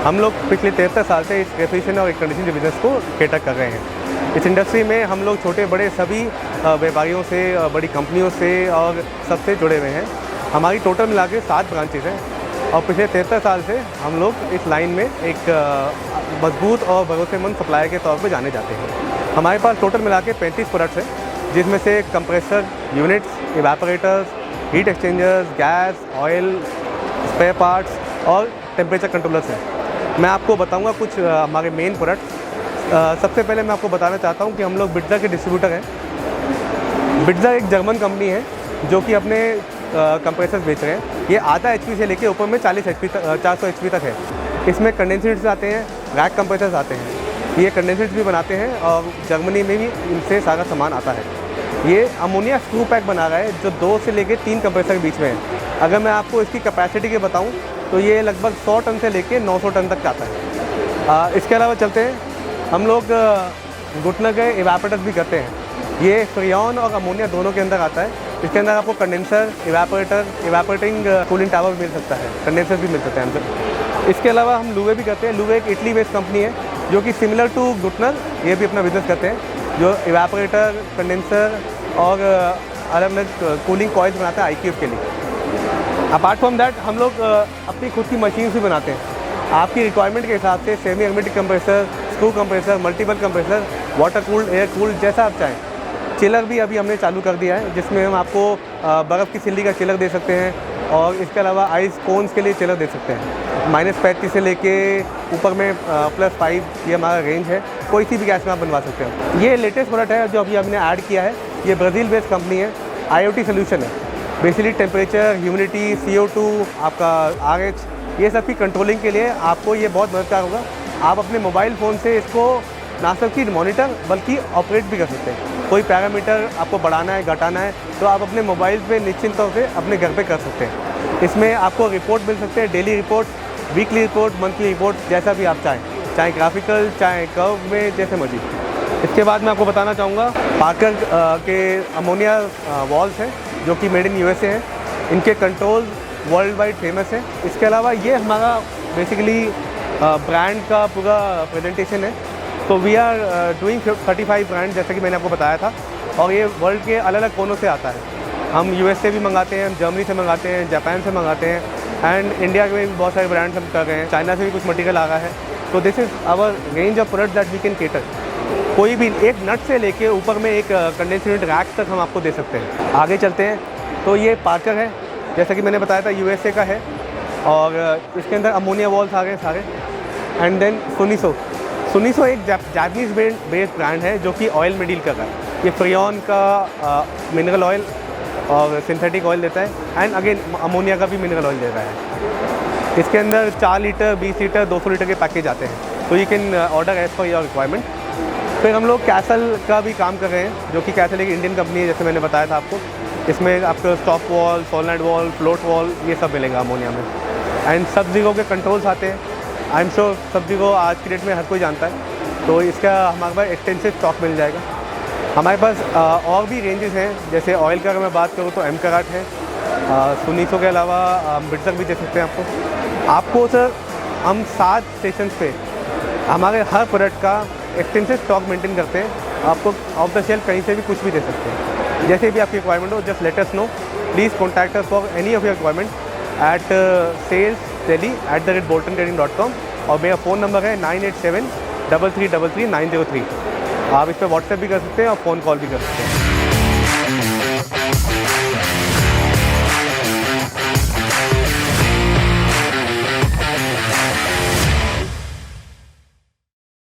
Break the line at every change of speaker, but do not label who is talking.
हम लोग पिछले 73 साल से इस रेफ्रिजरेशन और एयर कंडीशनिंग के बिज़नेस को केटर कर रहे हैं। इस इंडस्ट्री में हम लोग छोटे बड़े सभी व्यापारियों से, बड़ी कंपनियों से और सबसे जुड़े हुए हैं। हमारी टोटल मिला के 7 ब्रांचेस हैं और पिछले 73 साल से हम लोग इस लाइन में एक मजबूत और भरोसेमंद सप्लायर के तौर पर जाने जाते हैं। हमारे पास टोटल मिला के 35 प्रोडक्ट्स हैं, जिसमें से compressor units, evaporators, heat exchangers, gas, oil, spare parts और टेम्परेचर कंट्रोलर्स हैं। मैं आपको बताऊंगा कुछ हमारे मेन प्रोडक्ट्स। सबसे पहले मैं आपको बताना चाहता हूं कि हम लोग बिट्ज़र के डिस्ट्रीब्यूटर हैं। बिट्ज़र एक जर्मन कंपनी है जो कि अपने कंप्रेसर्स बेच रहे हैं। ये आधा HP से लेके ऊपर में 40 HP तक, 400 HP तक है। इसमें कंडेंसर्स आते हैं, रैक कंप्रेसर्स आते हैं। ये कंडेंसर्स भी बनाते हैं और जर्मनी में भी इनसे सारा सामान आता है। ये अमोनिया स्क्रू पैक बना रहा है जो 2 से लेके 3 कंप्रेसर के बीच में है। अगर मैं आपको इसकी कैपेसिटी के बताऊं तो ये लगभग 100 टन से लेके 900 टन तक जाता है। इसके अलावा चलते हैं, हम लोग घुटना के इवेपोरेटर्स भी करते हैं। ये फ्रियॉन और अमोनिया दोनों के अंदर आता है। इसके अंदर आपको condenser, evaporator, evaporating cooling tower भी मिल सकता है, कंडेंसर भी मिल सकते हैं हमसे। इसके अलावा हम लूवे भी करते हैं। लूवे एक इटली बेस्ड कंपनी है जो कि सिमिलर टू गुटनर ये भी अपना बिजनेस करते हैं, जो इवेपोरेटर, कंडेंसर और अलग अलग कूलिंग कॉइल्स बनाता है IQF के लिए। अपार्ट फ्रॉम दैट हम लोग अपनी खुद की मशीन्स भी बनाते हैं। आपकी रिक्वायरमेंट के हिसाब से semi hermetic compressor, screw compressor, multiple compressor, water cooled, air cooled, जैसा आप चाहें। चिलर भी अभी हमने चालू कर दिया है, जिसमें हम आपको बर्फ़ की सिल्ली का चिलर दे सकते हैं और इसके अलावा आइस कोन्स के लिए चिलर दे सकते हैं। -35 से लेके ऊपर में +5 ये हमारा रेंज है। कोई सी भी गैस में आप बनवा सकते हैं। ये लेटेस्ट प्रोडक्ट है जो अभी हमने ऐड किया है। ये ब्राज़ील बेस्ड कंपनी है, IoT सोल्यूशन है। बेसिकली टेम्परेचर, ह्यूमिडिटी, CO2, आपका RH, ये सब की कंट्रोलिंग के लिए आपको ये बहुत मददगार होगा। आप अपने मोबाइल फ़ोन से इसको ना सिर्फ मॉनिटर बल्कि ऑपरेट भी कर सकते हैं। कोई पैरामीटर आपको बढ़ाना है, घटाना है तो आप अपने मोबाइल पे निश्चिंत तौर से अपने घर पे कर सकते हैं। इसमें आपको रिपोर्ट मिल सकते हैं, daily report, weekly report, monthly report, जैसा भी आप चाहें ग्राफिकल, चाहे कर्व में, जैसे मर्जी। इसके बाद मैं आपको बताना चाहूँगा पार्कर के अमोनिया वॉल्स हैं जो कि मेड इन USA हैं। इनके कंट्रोल वर्ल्ड वाइड फेमस है। इसके अलावा ये हमारा बेसिकली ब्रांड का पूरा प्रेजेंटेशन है। तो वी आर डूइंग 35 ब्रांड, जैसे कि मैंने आपको बताया था, और ये वर्ल्ड के अलग अलग कोनों से आता है। हम US से भी मंगाते हैं, हम जर्मनी से मंगाते हैं, जापान से मंगाते हैं एंड इंडिया में भी बहुत सारे ब्रांड्स हम कर रहे हैं। चाइना से भी कुछ मटेरियल आ रहा है। तो this is our range of product that we can cater. कोई भी एक नट से लेके ऊपर में एक कंडेंसर यूनिट रैक तक हम आपको दे सकते हैं। आगे चलते हैं तो ये पार्कर है, जैसा कि मैंने बताया था USA का है और इसके अंदर अमोनिया वॉल्स आ गए सारे। एंड देन सुनिसो एक जापानीज़ बेस्ड ब्रांड है जो कि ऑयल में डील कर रहा है। ये फ्रियॉन का मिनरल ऑयल और सिंथेटिक ऑयल देता है एंड अगेन अमोनिया का भी मिनरल ऑयल दे रहा है। इसके अंदर 4 लीटर, 20 लीटर, 200 लीटर के पैकेज आते हैं। तो you can order as per your requirement. फिर हम लोग कैसल का भी काम कर रहे हैं, जो कि कैसल एक इंडियन कंपनी है, जैसे मैंने बताया था आपको। इसमें आपको stop wall, solenoid wall, float wall, ये सब मिलेगा अमोनिया में। एंड सब-ज़ीरो के कंट्रोल्स आते हैं। आई एम श्योर सब-ज़ीरो आज की डेट में हर कोई जानता है, तो इसका हमारे पास एक्सटेंसिव स्टॉक मिल जाएगा। हमारे पास और भी रेंजेस हैं, जैसे ऑयल का अगर मैं बात करूँ तो एमकाराट है। सुनिसो के अलावा बिट्ज़र भी दे सकते हैं आपको सर। हम 7 स्टेशन पे हमारे हर प्रोडक्ट का एक्सटेंसिव स्टॉक मेंटेन करते हैं। आपको ऑफ द शेल्फ कहीं से भी कुछ भी दे सकते हैं। जैसे भी आपकी रिक्वायरमेंट हो, just let us know. Please contact us for any of your requirement eight sales@boltontrading.com और मेरा फ़ोन नंबर है 987-3333-903। आप इस पर व्हाट्सएप भी कर सकते हैं और फ़ोन कॉल भी कर सकते हैं।